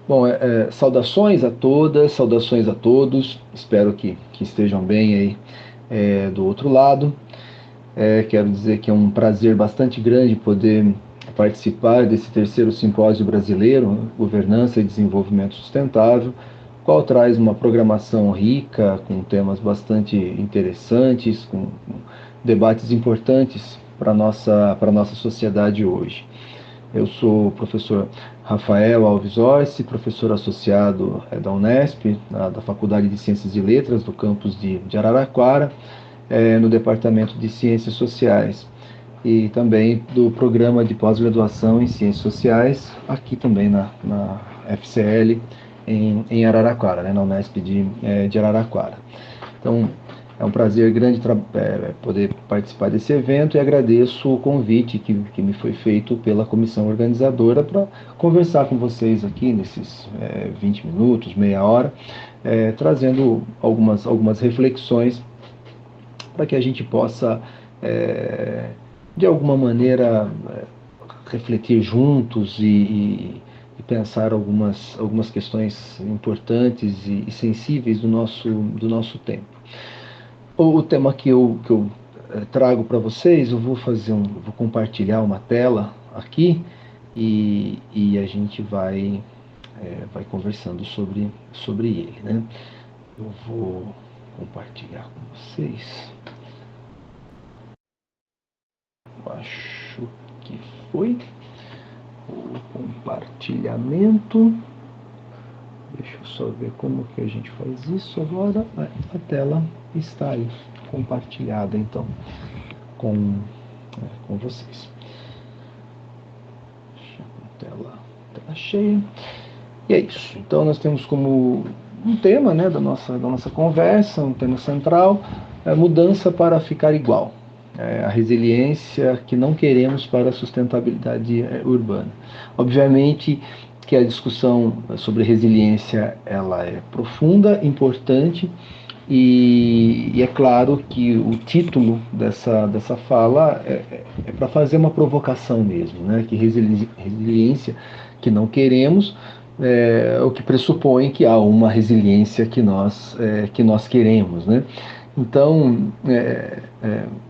Bom, saudações a todas, saudações a todos. Espero que estejam bem aí do outro lado. Quero dizer que é um prazer bastante grande poder participar desse terceiro simpósio brasileiro, Governança e Desenvolvimento Sustentável, qual traz uma programação rica, com temas bastante interessantes, com debates importantes para a nossa sociedade hoje. Eu sou o professor Rafael Alves Orsi, professor associado da Unesp, da Faculdade de Ciências e Letras do campus de Araraquara, no Departamento de Ciências Sociais, e também do programa de pós-graduação em Ciências Sociais, aqui também na FCL, em Araraquara, na Unesp de Araraquara. Então, é um prazer grande poder participar desse evento e agradeço o convite que me foi feito pela comissão organizadora para conversar com vocês aqui nesses 20 minutos, meia hora, trazendo algumas reflexões para que a gente possa, de alguma maneira, refletir juntos e pensar algumas questões importantes e sensíveis do nosso tempo. O tema que eu trago para vocês, eu vou compartilhar uma tela aqui e a gente vai conversando sobre ele, né? Eu vou compartilhar com vocês. Eu acho que foi o compartilhamento. Deixa eu só ver como que a gente faz isso agora. A tela está aí compartilhada, então, com vocês. Deixa a tela cheia. E é isso. Então, nós temos como um tema, né, da nossa conversa, um tema central, a mudança para ficar igual. A resiliência que não queremos para a sustentabilidade urbana. Obviamente que a discussão sobre resiliência ela é profunda, importante, e é claro que o título dessa fala é para fazer uma provocação mesmo, né? Que resiliência que não queremos o que pressupõe que há uma resiliência que nós queremos, né? Então,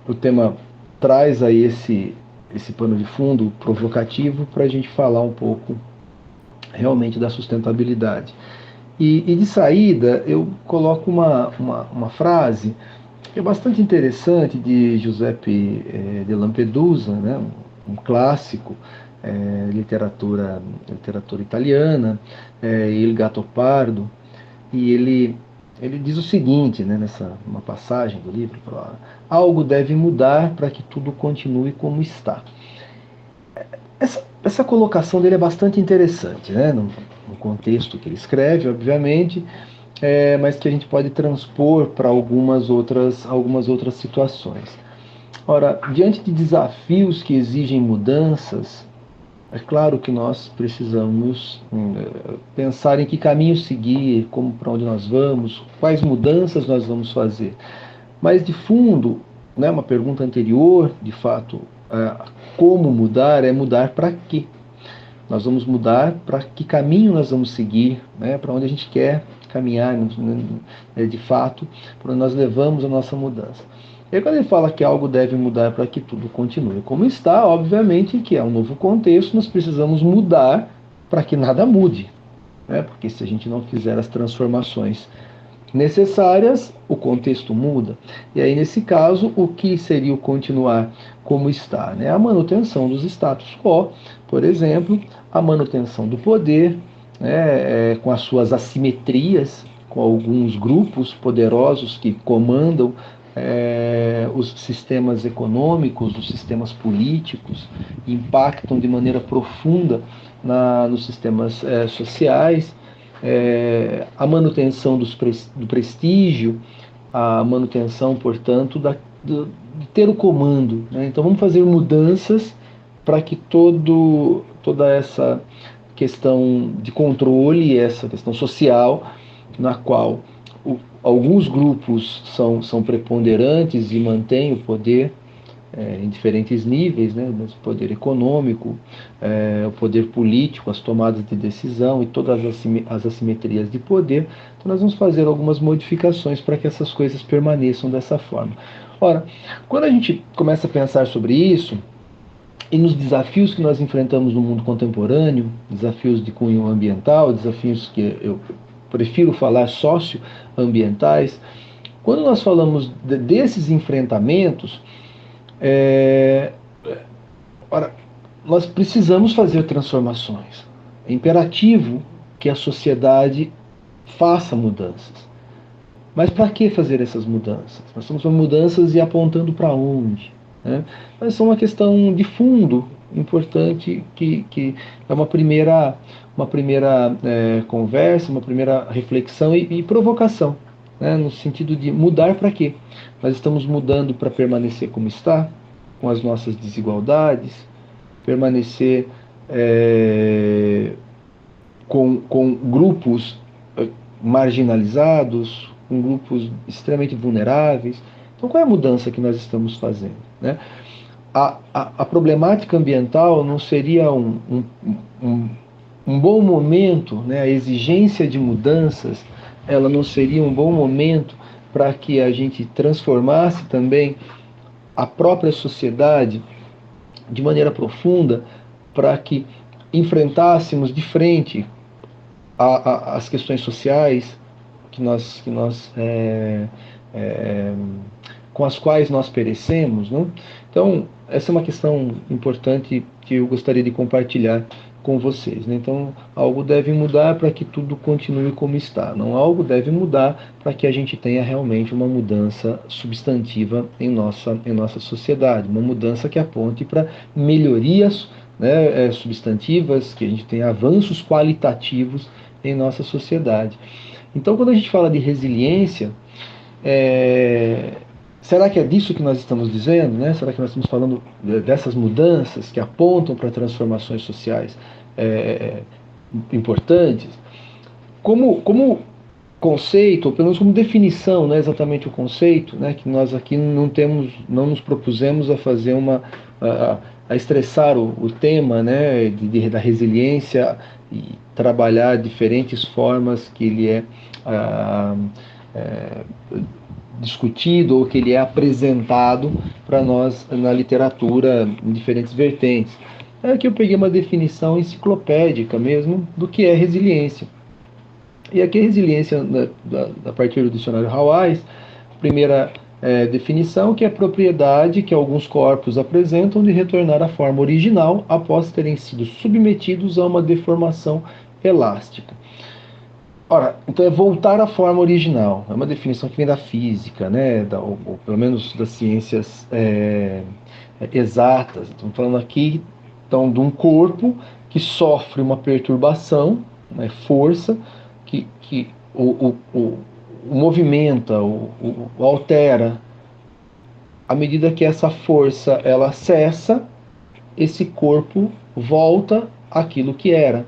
o tema traz aí esse pano de fundo provocativo para a gente falar um pouco realmente da sustentabilidade. E de saída, eu coloco uma frase que é bastante interessante de Giuseppe de Lampedusa, né? Um clássico, literatura italiana, Il Gattopardo, e ele diz o seguinte, né, uma passagem do livro, algo deve mudar para que tudo continue como está. Essa colocação dele é bastante interessante, né, no contexto que ele escreve, obviamente, mas que a gente pode transpor para algumas outras situações. Ora, diante de desafios que exigem mudanças, é claro que nós precisamos pensar em que caminho seguir, para onde nós vamos, quais mudanças nós vamos fazer. Mas, de fundo, né, uma pergunta anterior, de fato, como mudar, é mudar para quê? Nós vamos mudar para que caminho nós vamos seguir, né, para onde a gente quer caminhar, de fato, para onde nós levamos a nossa mudança. E aí, quando ele fala que algo deve mudar para que tudo continue como está, obviamente que é um novo contexto, nós precisamos mudar para que nada mude, né? Porque se a gente não fizer as transformações necessárias, o contexto muda. E aí, nesse caso, o que seria o continuar como está? Né? A manutenção dos status quo, por exemplo, a manutenção do poder, né, com as suas assimetrias, com alguns grupos poderosos que comandam os sistemas econômicos, os sistemas políticos, impactam de maneira profunda nos sistemas sociais, a manutenção do prestígio, a manutenção, portanto, de ter o comando, né? Então vamos fazer mudanças para que toda essa questão de controle, essa questão social, na qual alguns grupos são preponderantes e mantêm o poder, em diferentes níveis, né, o poder econômico, o poder político, as tomadas de decisão e todas as assimetrias de poder. Então nós vamos fazer algumas modificações para que essas coisas permaneçam dessa forma. Ora, quando a gente começa a pensar sobre isso, e nos desafios que nós enfrentamos no mundo contemporâneo, desafios de cunho ambiental, desafios que eu prefiro falar socioambientais, quando nós falamos desses enfrentamentos, ora, nós precisamos fazer transformações. É imperativo que a sociedade faça mudanças. Mas para que fazer essas mudanças? Nós estamos fazendo mudanças e apontando para onde? Né? Mas é uma questão de fundo importante que é uma primeira conversa, uma primeira reflexão e provocação, né? No sentido de mudar para quê? Nós estamos mudando para permanecer como está, com as nossas desigualdades, permanecer com grupos marginalizados, com grupos extremamente vulneráveis. Então, qual é a mudança que nós estamos fazendo? Né? A problemática ambiental não seria um bom momento, né? A exigência de mudanças, ela não seria um bom momento para que a gente transformasse também a própria sociedade de maneira profunda, para que enfrentássemos de frente as questões sociais com as quais nós perecemos, né? Então, essa é uma questão importante que eu gostaria de compartilhar com vocês, né? Então, algo deve mudar para que tudo continue como está. Não, algo deve mudar para que a gente tenha realmente uma mudança substantiva em nossa sociedade, uma mudança que aponte para melhorias, né, substantivas, que a gente tenha avanços qualitativos em nossa sociedade. Então, quando a gente fala de resiliência, será que é disso que nós estamos dizendo, né? Será que nós estamos falando dessas mudanças que apontam para transformações sociais importantes? Como conceito, ou pelo menos como definição, não é exatamente o conceito, né? Que nós aqui não nos propusemos a fazer a estressar o tema, né? Da resiliência e trabalhar diferentes formas que ele é discutido ou que ele é apresentado para nós na literatura em diferentes vertentes. Aqui eu peguei uma definição enciclopédica mesmo do que é resiliência. E aqui a resiliência, a partir do dicionário Hawais, a primeira definição, que é a propriedade que alguns corpos apresentam de retornar à forma original após terem sido submetidos a uma deformação elástica. Ora, então é voltar à forma original. É uma definição que vem da física, né? Ou pelo menos das ciências exatas. Estamos falando aqui então, de um corpo que sofre uma perturbação, né, força, que o movimenta, o altera. À medida que essa força ela cessa, esse corpo volta àquilo que era.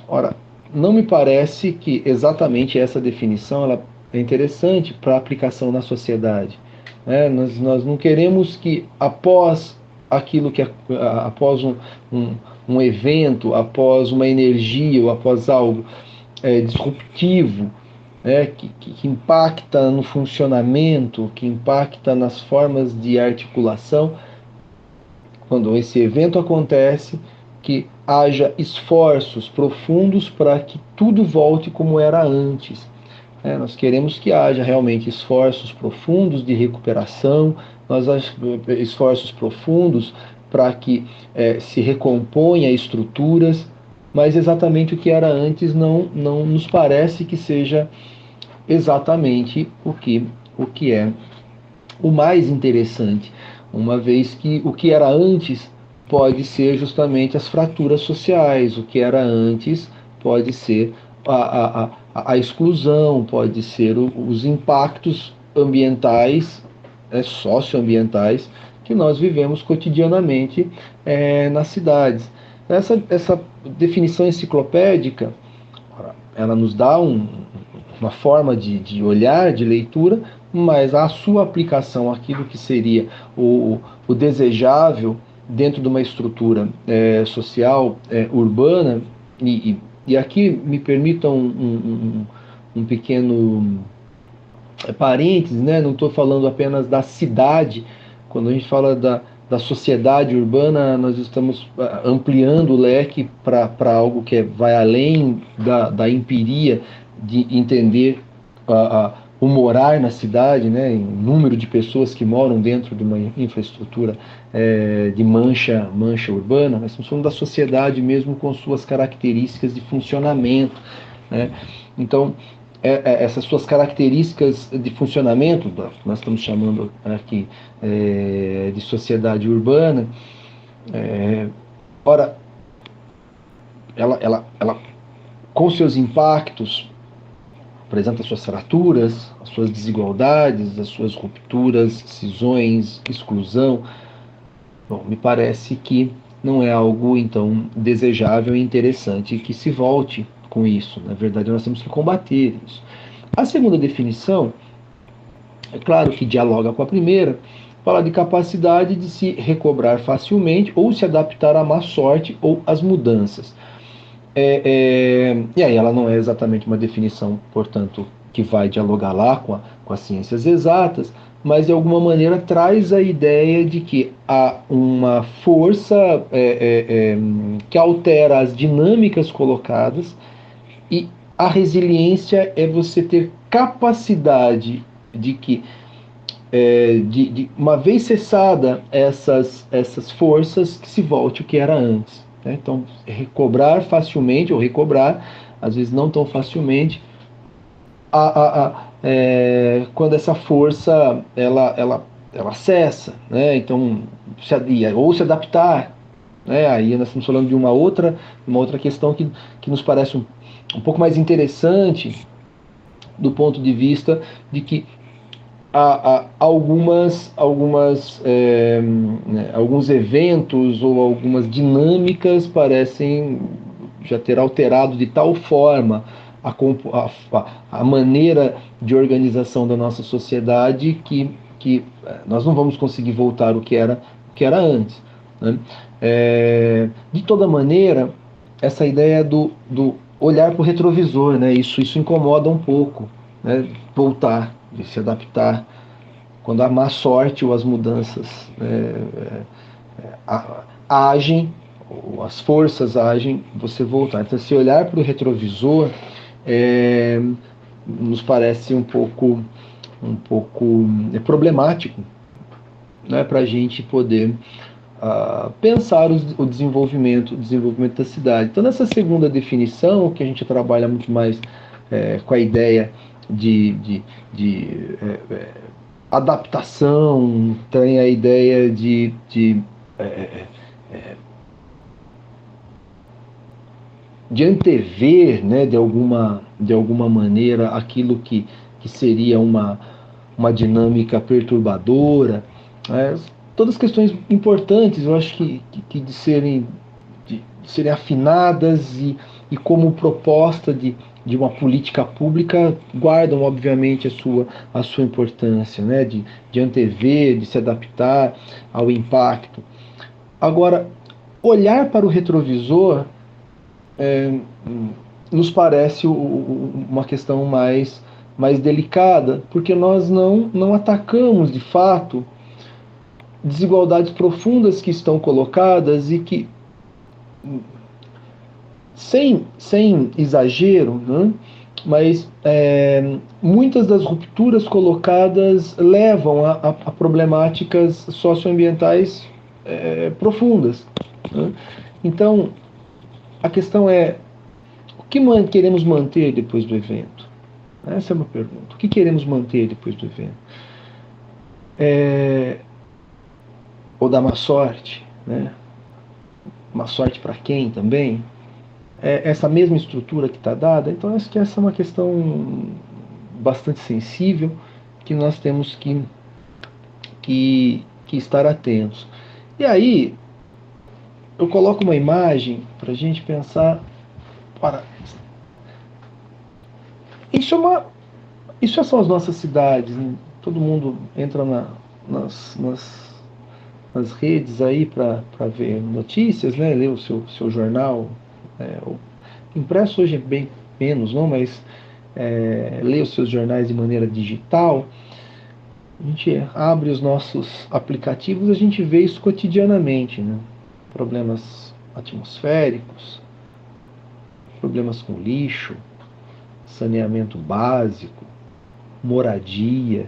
Ora, não me parece que exatamente essa definição ela é interessante para aplicação na sociedade. Né? Nós não queremos que após aquilo que após um evento, após uma energia ou após algo disruptivo, né, que impacta no funcionamento, que impacta nas formas de articulação, quando esse evento acontece, que haja esforços profundos para que tudo volte como era antes. Nós queremos que haja realmente esforços profundos de recuperação, esforços profundos para que se recomponha estruturas, mas exatamente o que era antes não nos parece que seja exatamente o que é o mais interessante, uma vez que o que era antes pode ser justamente as fraturas sociais, o que era antes pode ser a exclusão, pode ser os impactos ambientais, socioambientais, que nós vivemos cotidianamente nas cidades. Essa definição enciclopédica, ela nos dá uma forma de olhar, de leitura, mas a sua aplicação, aquilo que seria o desejável dentro de uma estrutura social urbana, e aqui me permitam um pequeno parênteses, né? Não estou falando apenas da cidade. Quando a gente fala da sociedade urbana, nós estamos ampliando o leque para algo que vai além da empiria de entender o morar na cidade, né? Em número de pessoas que moram dentro de uma infraestrutura de mancha urbana. Nós estamos falando da sociedade mesmo com suas características de funcionamento, né? Então, essas suas características de funcionamento, nós estamos chamando aqui de sociedade urbana, ora, ela com seus impactos, apresenta as suas fraturas, as suas desigualdades, as suas rupturas, cisões, exclusão. Bom, me parece que não é algo, então, desejável e interessante que se volte com isso. Na verdade, nós temos que combater isso. A segunda definição, é claro que dialoga com a primeira, fala de capacidade de se recobrar facilmente ou se adaptar à má sorte ou às mudanças. E aí ela não é exatamente uma definição, portanto, que vai dialogar lá com as ciências exatas, mas de alguma maneira traz a ideia de que há uma força que altera as dinâmicas colocadas, e a resiliência é você ter capacidade de que, uma vez cessada essas forças, que se volte o que era antes. Né? Então, recobrar facilmente, ou recobrar, às vezes não tão facilmente, quando essa força ela cessa. Né? Então, ou se adaptar. Né? Aí nós estamos falando de uma outra questão que nos parece um pouco mais interessante do ponto de vista de que alguns eventos ou algumas dinâmicas parecem já ter alterado de tal forma a maneira de organização da nossa sociedade que nós não vamos conseguir voltar o que era antes. Né? De toda maneira, essa ideia do olhar para o retrovisor, né? Isso incomoda um pouco, né? Voltar, de se adaptar, quando a má sorte ou as mudanças agem, ou as forças agem, você voltar. Então, se olhar para o retrovisor nos parece um pouco problemático, né? Para a gente poder pensar o desenvolvimento da cidade. Então, nessa segunda definição, que a gente trabalha muito mais com a ideia de adaptação, tem a ideia de antever, né, de alguma maneira, aquilo que seria uma dinâmica perturbadora. Todas questões importantes, eu acho que de serem afinadas e como proposta de uma política pública, guardam obviamente a sua importância, né? de antever, de se adaptar ao impacto. Agora, olhar para o retrovisor nos parece uma questão mais delicada, porque nós não atacamos de fato desigualdades profundas que estão colocadas e que, sem exagero, né, mas muitas das rupturas colocadas levam a problemáticas socioambientais profundas. Né? Então, a questão é: o que queremos manter depois do evento? Essa é uma pergunta. O que queremos manter depois do evento? Ou dar má sorte, né? Má sorte para quem também? Essa mesma estrutura que está dada? Então, acho que essa é uma questão bastante sensível que nós temos que estar atentos. E aí, eu coloco uma imagem para a gente pensar. Para, Isso é uma, isso são as nossas cidades, né? Todo mundo entra nas redes aí para ver notícias, né? Ler o seu jornal. O impresso hoje é bem menos, não, mas ler os seus jornais de maneira digital. A gente abre os nossos aplicativos, a gente vê isso cotidianamente, né? Problemas atmosféricos, problemas com lixo, saneamento básico, moradia,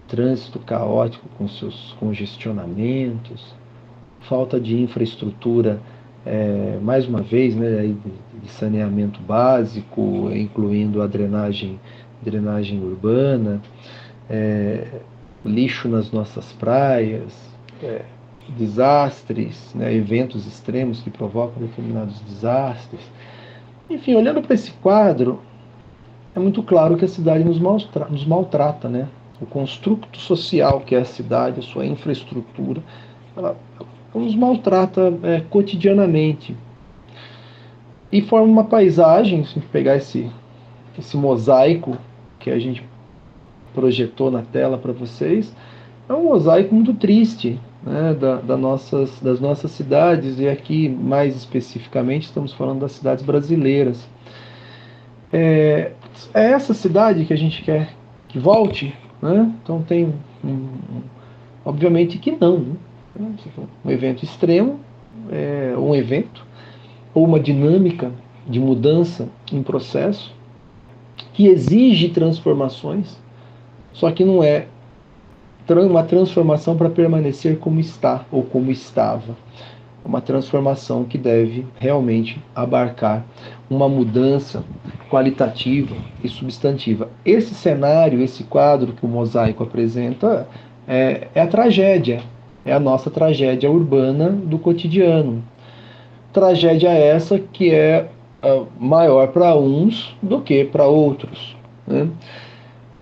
trânsito caótico com seus congestionamentos, falta de infraestrutura, mais uma vez, né, de saneamento básico, incluindo a drenagem urbana, lixo nas nossas praias, desastres, né, eventos extremos que provocam determinados desastres. Enfim, olhando para esse quadro, é muito claro que a cidade nos maltrata, né? O construto social que é a cidade, a sua infraestrutura, ela nos maltrata cotidianamente. E forma uma paisagem, se pegar esse mosaico que a gente projetou na tela para vocês, é um mosaico muito triste, né, das nossas cidades, e aqui mais especificamente estamos falando das cidades brasileiras. É essa cidade que a gente quer que volte, né? Então tem obviamente que não, né? Um evento extremo, um evento ou uma dinâmica de mudança em processo que exige transformações, só que não é uma transformação para permanecer como está ou como estava. Uma transformação que deve realmente abarcar uma mudança qualitativa e substantiva. Esse cenário, esse quadro que o mosaico apresenta é a tragédia, é a nossa tragédia urbana do cotidiano. Tragédia essa que é maior para uns do que para outros, né?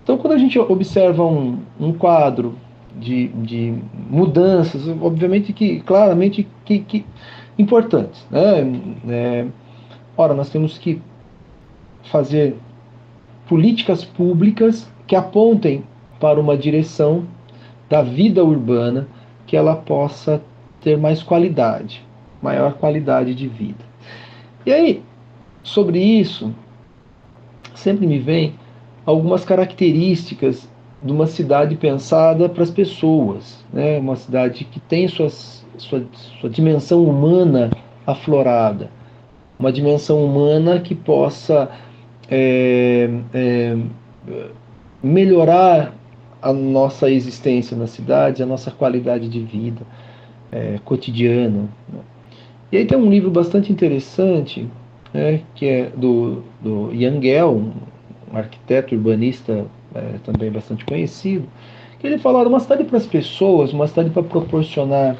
Então, quando a gente observa um quadro de mudanças, obviamente que, claramente, que importantes, né? Ora, nós temos que fazer políticas públicas que apontem para uma direção da vida urbana que ela possa ter mais qualidade, maior qualidade de vida. E aí, sobre isso, sempre me vem algumas características de uma cidade pensada para as pessoas, né? Uma cidade que tem sua dimensão humana aflorada, uma dimensão humana que possa é, melhorar a nossa existência na cidade, a nossa qualidade de vida cotidiana, né? E aí tem um livro bastante interessante, né, que é do Yangel, um arquiteto urbanista também bastante conhecido, que ele fala de uma cidade para as pessoas, uma cidade para proporcionar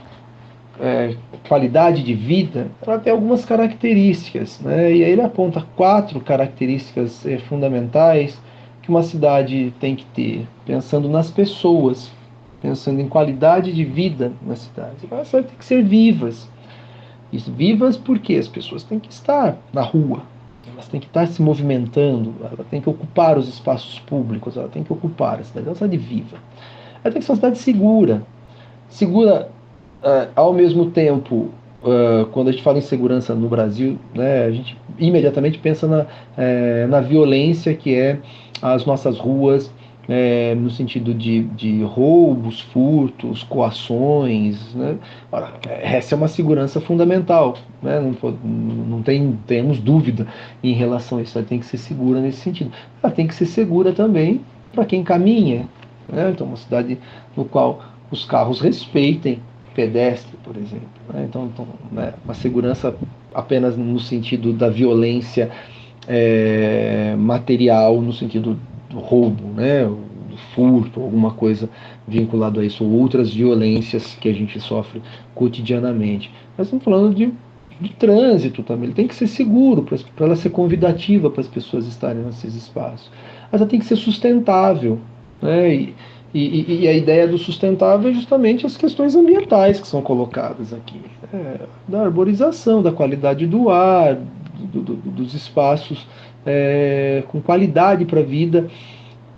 qualidade de vida, ela tem algumas características, né? E aí ele aponta 4 características fundamentais que uma cidade tem que ter, pensando nas pessoas, pensando em qualidade de vida na cidade. Elas têm que ser vivas. E vivas porque as pessoas têm que estar na rua, elas têm que estar se movimentando, ela tem que ocupar os espaços públicos, ela tem que ocupar a cidade, é uma cidade viva. Ela tem que ser uma cidade segura. Segura ao mesmo tempo, quando a gente fala em segurança no Brasil, né, a gente imediatamente pensa na violência que é as nossas ruas, no sentido de roubos, furtos, coações, né? Ora, essa é uma segurança fundamental, né? Não temos dúvida em relação a isso. Ela tem que ser segura nesse sentido. Ela tem que ser segura também para quem caminha, né? Então, uma cidade no qual os carros respeitem pedestre, por exemplo, né? Então, né, uma segurança apenas no sentido da violência material, no sentido do roubo, né, do furto, alguma coisa vinculado a isso, ou outras violências que a gente sofre cotidianamente. Nós estamos falando de trânsito também, ele tem que ser seguro para ela ser convidativa para as pessoas estarem nesses espaços. Mas ela tem que ser sustentável, né? E a ideia do sustentável é justamente as questões ambientais que são colocadas aqui, da arborização, da qualidade do ar, dos espaços com qualidade para a vida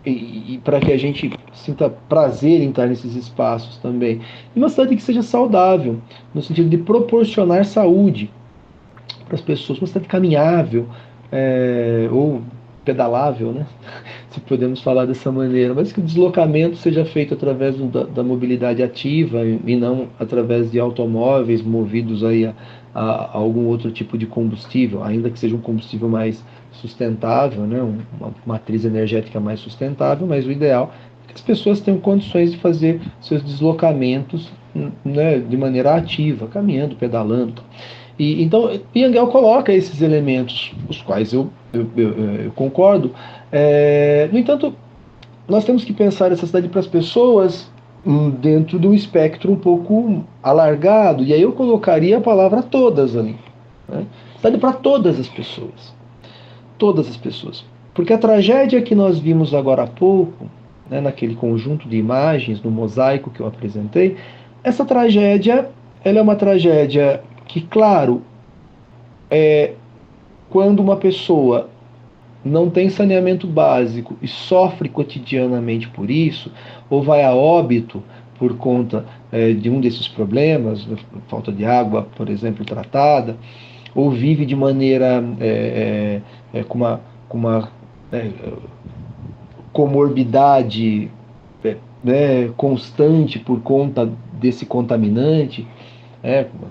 e para que a gente sinta prazer em estar nesses espaços também. E uma cidade que seja saudável, no sentido de proporcionar saúde para as pessoas, uma cidade caminhável, ou pedalável, né? Se podemos falar dessa maneira, mas que o deslocamento seja feito através da mobilidade ativa e não através de automóveis movidos aí a algum outro tipo de combustível, ainda que seja um combustível mais sustentável, né? Uma matriz energética mais sustentável, mas o ideal é que as pessoas tenham condições de fazer seus deslocamentos, né, de maneira ativa, caminhando, pedalando. Então, Yangel coloca esses elementos, os quais eu concordo. No entanto, nós temos que pensar essa cidade para as pessoas dentro de um espectro um pouco alargado, e aí eu colocaria a palavra todas ali. Né? Cidade para todas as pessoas. Todas as pessoas. Porque a tragédia que nós vimos agora há pouco, né, naquele conjunto de imagens, no mosaico que eu apresentei, essa tragédia, ela é uma tragédia que, claro, quando uma pessoa não tem saneamento básico e sofre cotidianamente por isso, ou vai a óbito por conta de um desses problemas, falta de água, por exemplo, tratada, ou vive de maneira com uma comorbidade constante por conta desse contaminante,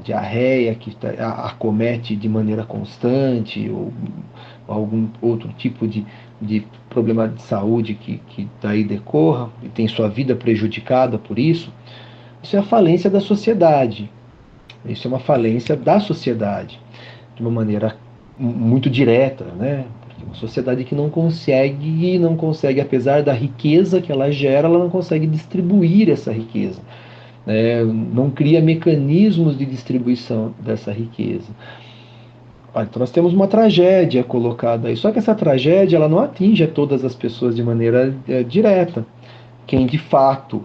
diarreia que acomete de maneira constante, ou algum outro tipo de problema de saúde que daí decorra e tem sua vida prejudicada por isso, isso é a falência da sociedade. Isso é uma falência da sociedade, de uma maneira muito direta, né? Porque uma sociedade que não consegue, apesar da riqueza que ela gera, ela não consegue distribuir essa riqueza. Não cria mecanismos de distribuição dessa riqueza. Então nós temos uma tragédia colocada aí. Só que essa tragédia ela não atinge a todas as pessoas de maneira direta. Quem de fato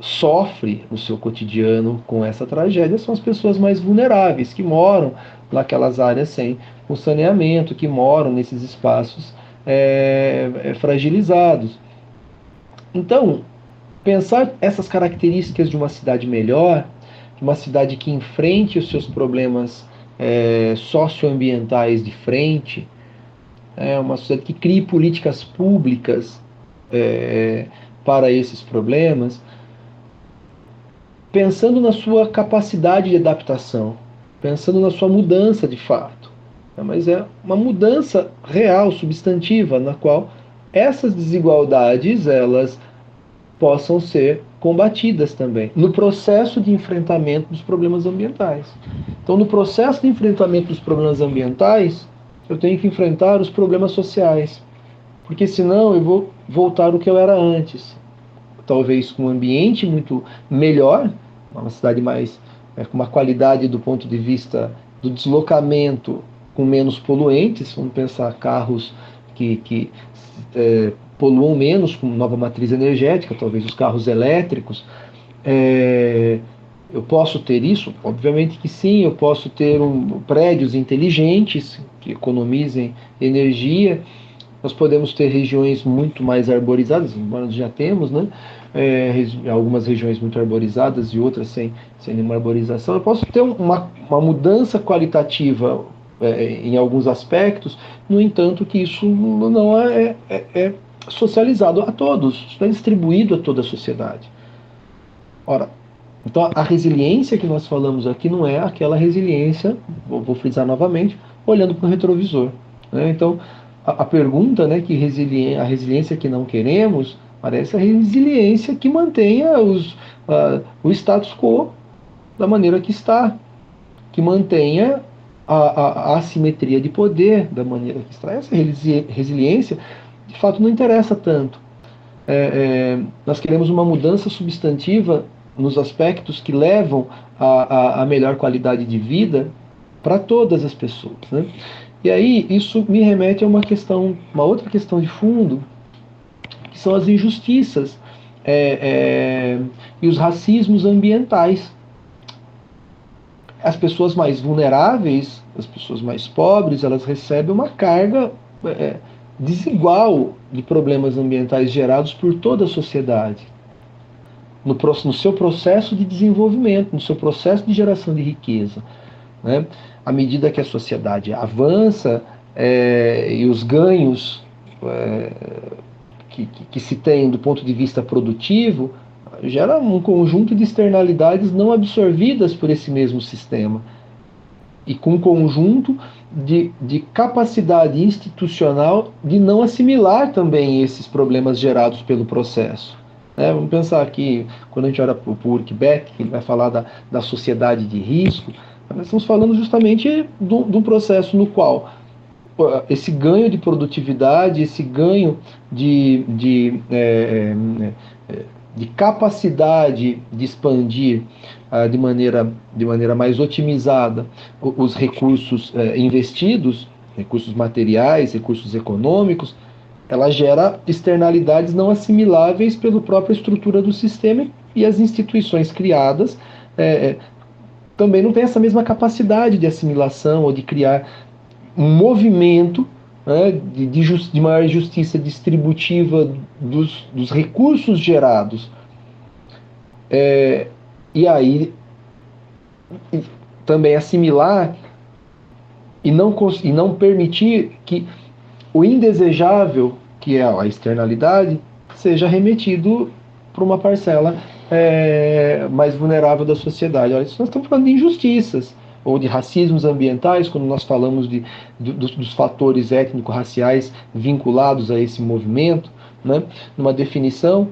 sofre no seu cotidiano com essa tragédia são as pessoas mais vulneráveis, que moram naquelas áreas sem o saneamento, que moram nesses espaços fragilizados. Então, pensar essas características de uma cidade melhor, de uma cidade que enfrente os seus problemas socioambientais de frente, uma sociedade que crie políticas públicas para esses problemas, pensando na sua capacidade de adaptação, pensando na sua mudança de fato. Mas é uma mudança real, substantiva, na qual essas desigualdades elas possam ser combatidas também, no processo de enfrentamento dos problemas ambientais. Então, no processo de enfrentamento dos problemas ambientais, eu tenho que enfrentar os problemas sociais, porque senão eu vou voltar ao que eu era antes. Talvez com um ambiente muito melhor, uma cidade mais com uma qualidade do ponto de vista do deslocamento, com menos poluentes, vamos pensar carros que poluam menos, com nova matriz energética, talvez os carros elétricos. Eu posso ter isso? Obviamente que sim, eu posso ter prédios inteligentes que economizem energia. Nós podemos ter regiões muito mais arborizadas, embora nós já temos, né? Algumas regiões muito arborizadas e outras sem nenhuma arborização. Eu posso ter uma mudança qualitativa em alguns aspectos, no entanto que isso não é socializado a todos, não é distribuído a toda a sociedade. Ora, então a resiliência que nós falamos aqui não é aquela resiliência, vou frisar novamente, olhando para o retrovisor. Né? Então, a pergunta, né, a resiliência que não queremos, parece a resiliência que mantenha o status quo da maneira que está, que mantenha a assimetria de poder da maneira que está. Essa resiliência, de fato, não interessa tanto. Nós queremos uma mudança substantiva nos aspectos que levam a melhor qualidade de vida para todas as pessoas. Né? E aí isso me remete a uma outra questão de fundo, que são as injustiças e os racismos ambientais. As pessoas mais vulneráveis, as pessoas mais pobres, elas recebem uma carga é, desigual de problemas ambientais gerados por toda a sociedade, no seu processo de desenvolvimento, no seu processo de geração de riqueza, né? À medida que a sociedade avança e os ganhos que se tem do ponto de vista produtivo, gera um conjunto de externalidades não absorvidas por esse mesmo sistema, e com um conjunto de capacidade institucional de não assimilar também esses problemas gerados pelo processo. Vamos pensar aqui, quando a gente olha para o Urqubeck, que ele vai falar da sociedade de risco, nós estamos falando justamente de um processo no qual esse ganho de produtividade, esse ganho de capacidade de expandir de maneira mais otimizada os recursos investidos, recursos materiais, recursos econômicos, ela gera externalidades não assimiláveis pela própria estrutura do sistema, e as instituições criadas também não têm essa mesma capacidade de assimilação ou de criar um movimento de maior justiça distributiva dos recursos gerados. E aí também assimilar e não permitir que o indesejável, que é a externalidade, seja remetido para uma parcela mais vulnerável da sociedade. Olha, isso nós estamos falando de injustiças, ou de racismos ambientais, quando nós falamos dos fatores étnico-raciais vinculados a esse movimento, né? Numa definição,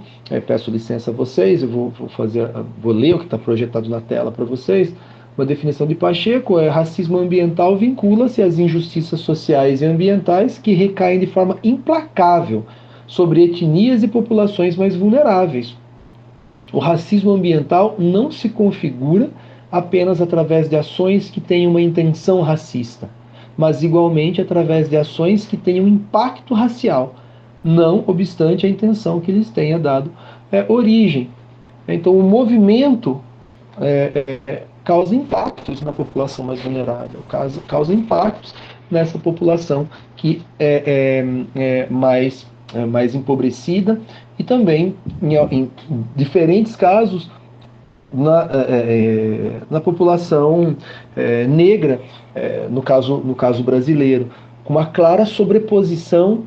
peço licença a vocês, eu vou ler o que está projetado na tela para vocês. Uma definição de Pacheco racismo ambiental vincula-se às injustiças sociais e ambientais que recaem de forma implacável sobre etnias e populações mais vulneráveis. O racismo ambiental não se configura apenas através de ações que têm uma intenção racista, mas igualmente através de ações que tenham impacto racial, não obstante a intenção que lhes tenha dado origem. Então, o movimento causa impactos na população mais vulnerável, causa impactos nessa população que é mais empobrecida, e também, em diferentes casos, na população negra, no caso brasileiro, com uma clara sobreposição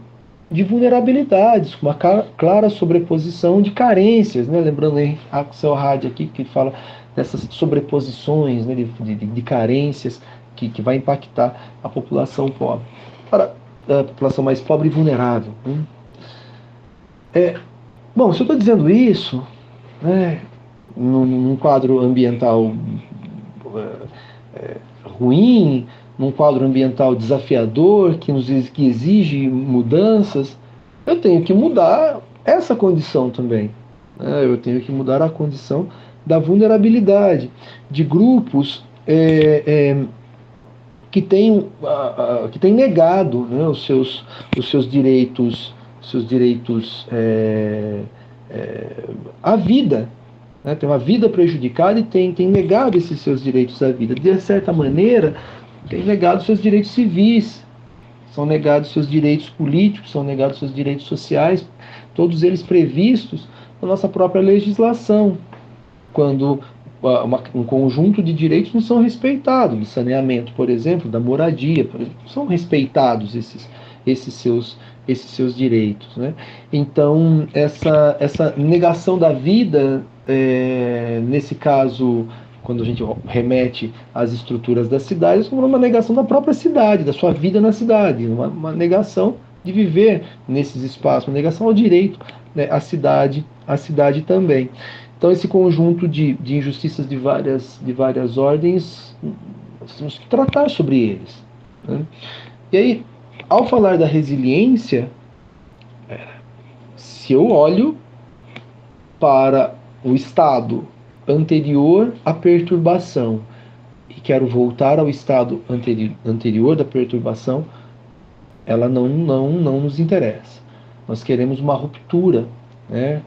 de vulnerabilidades, com uma clara sobreposição de carências, né? Lembrando aí Axel Hard aqui, que fala dessas sobreposições, né, de carências que vai impactar a população pobre. Para a população mais pobre e vulnerável. Bom, se eu estou dizendo isso, né, num quadro ambiental ruim, num quadro ambiental desafiador, que exige mudanças, eu tenho que mudar essa condição também. Eu tenho que mudar a condição da vulnerabilidade de grupos que têm negado, né, os seus direitos à vida. Tem uma vida prejudicada e tem negado esses seus direitos à vida. De certa maneira, tem negado seus direitos civis, são negados seus direitos políticos, são negados seus direitos sociais, todos eles previstos na nossa própria legislação, quando um conjunto de direitos não são respeitados, do saneamento, por exemplo, da moradia, por exemplo, não são respeitados esses seus direitos, né? Então, essa negação da vida, nesse caso, quando a gente remete às estruturas das cidades, como uma negação da própria cidade, da sua vida na cidade, uma negação de viver nesses espaços, uma negação ao direito, né, à cidade também. Então, esse conjunto de injustiças de várias ordens, nós temos que tratar sobre eles, né? E aí, ao falar da resiliência, se eu olho para o estado anterior à perturbação e quero voltar ao estado anterior da perturbação, ela não nos interessa. Nós queremos uma ruptura, né,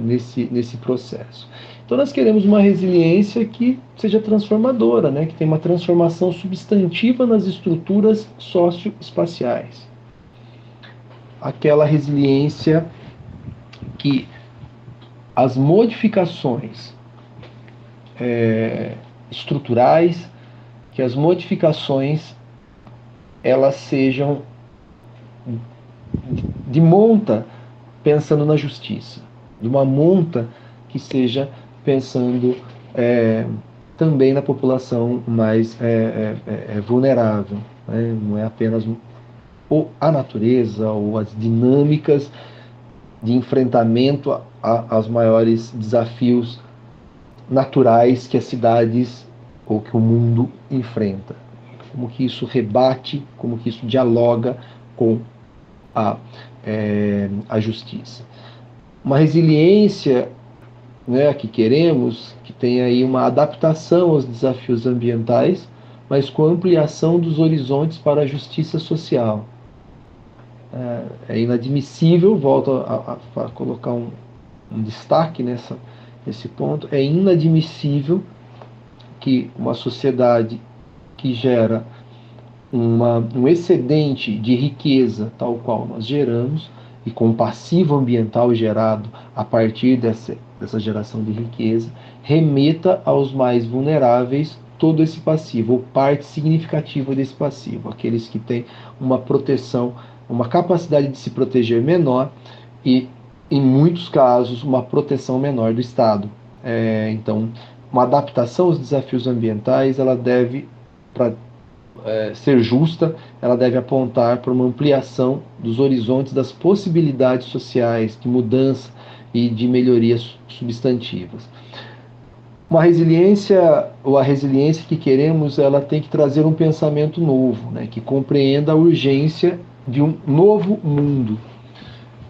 nesse processo. Então nós queremos uma resiliência que seja transformadora, né, que tenha uma transformação substantiva nas estruturas socioespaciais. aquela resiliência que as modificações estruturais, que as modificações elas sejam de monta pensando na justiça, de uma monta que seja pensando também na população mais vulnerável, né? Não é apenas a natureza ou as dinâmicas de enfrentamento aos maiores desafios naturais que as cidades ou que o mundo enfrenta. Como que isso rebate, como que isso dialoga com a justiça. Uma resiliência, né, que queremos, que tem aí uma adaptação aos desafios ambientais, mas com ampliação dos horizontes para a justiça social. É inadmissível, volto a colocar um destaque nesse ponto, é inadmissível que uma sociedade que gera um excedente de riqueza, tal qual nós geramos, e com o passivo ambiental gerado a partir dessa geração de riqueza, remeta aos mais vulneráveis todo esse passivo, ou parte significativa desse passivo, aqueles que têm uma proteção, uma capacidade de se proteger menor e, em muitos casos, uma proteção menor do Estado. Então, uma adaptação aos desafios ambientais, ela deve, para ser justa, ela deve apontar para uma ampliação dos horizontes das possibilidades sociais de mudança e de melhorias substantivas. Uma resiliência, ou a resiliência que queremos, ela tem que trazer um pensamento novo, né, que compreenda a urgência de um novo mundo,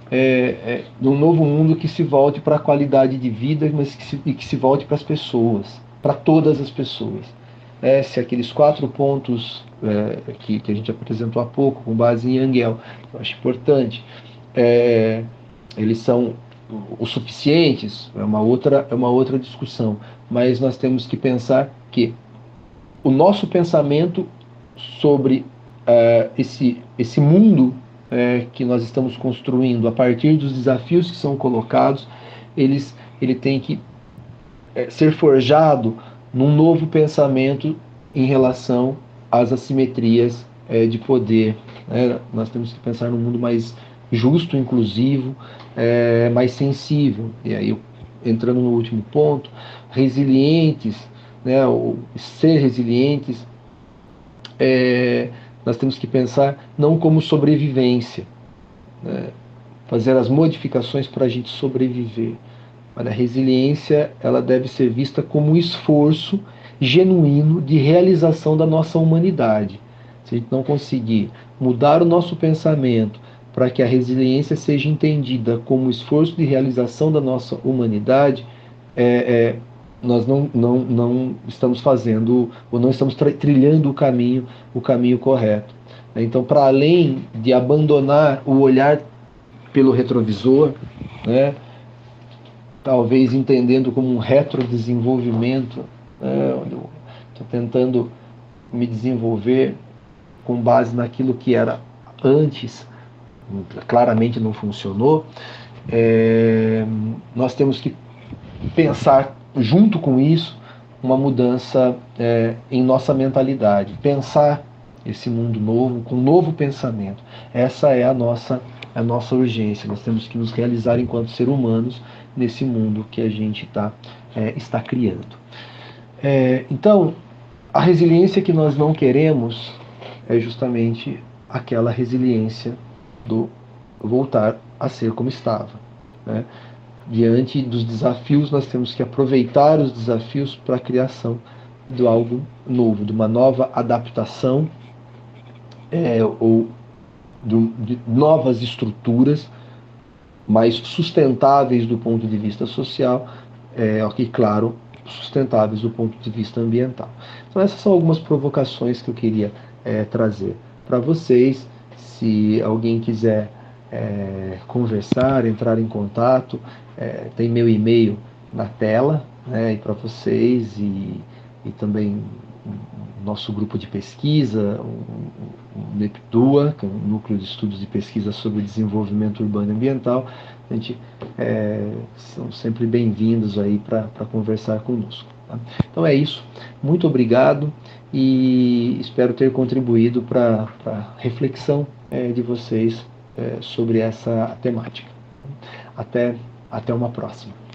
de um novo mundo que se volte para a qualidade de vida, mas que se volte para as pessoas, para todas as pessoas. Se aqueles 4 pontos que a gente apresentou há pouco, com base em Engel, eu acho importante, eles são os suficientes, é uma outra discussão, mas nós temos que pensar que o nosso pensamento sobre esse mundo que nós estamos construindo a partir dos desafios que são colocados, ele tem que ser forjado num novo pensamento em relação às assimetrias de poder. Nós temos que pensar num mundo mais justo, inclusivo, mais sensível. E aí, entrando no último ponto, resilientes, né, ser resilientes, nós temos que pensar não como sobrevivência, né, fazer as modificações para a gente sobreviver. Mas a resiliência, ela deve ser vista como um esforço genuíno de realização da nossa humanidade. Se a gente não conseguir mudar o nosso pensamento para que a resiliência seja entendida como esforço de realização da nossa humanidade, nós não estamos fazendo, ou não estamos trilhando o caminho correto. Então, para além de abandonar o olhar pelo retrovisor, né, talvez entendendo como um retrodesenvolvimento, onde eu estou tentando me desenvolver com base naquilo que era antes, claramente não funcionou. Nós temos que pensar junto com isso uma mudança em nossa mentalidade, pensar esse mundo novo com um novo pensamento. Essa é a nossa urgência. Nós temos que nos realizar enquanto seres humanos nesse mundo que a gente está criando. Então, a resiliência que nós não queremos é justamente aquela resiliência do voltar a ser como estava, né? Diante dos desafios, nós temos que aproveitar os desafios para a criação de algo novo, de uma nova adaptação, ou de novas estruturas mais sustentáveis do ponto de vista social, e claro, sustentáveis do ponto de vista ambiental. Então essas são algumas provocações que eu queria trazer para vocês. Se alguém quiser conversar, entrar em contato, tem meu e-mail na tela, né, e para vocês, e também nosso grupo de pesquisa, NEPDUA, que é o Núcleo de Estudos e Pesquisa sobre Desenvolvimento Urbano e Ambiental. A gente são sempre bem-vindos aí para conversar conosco. Tá? Então é isso. Muito obrigado e espero ter contribuído para a reflexão de vocês sobre essa temática. Até uma próxima.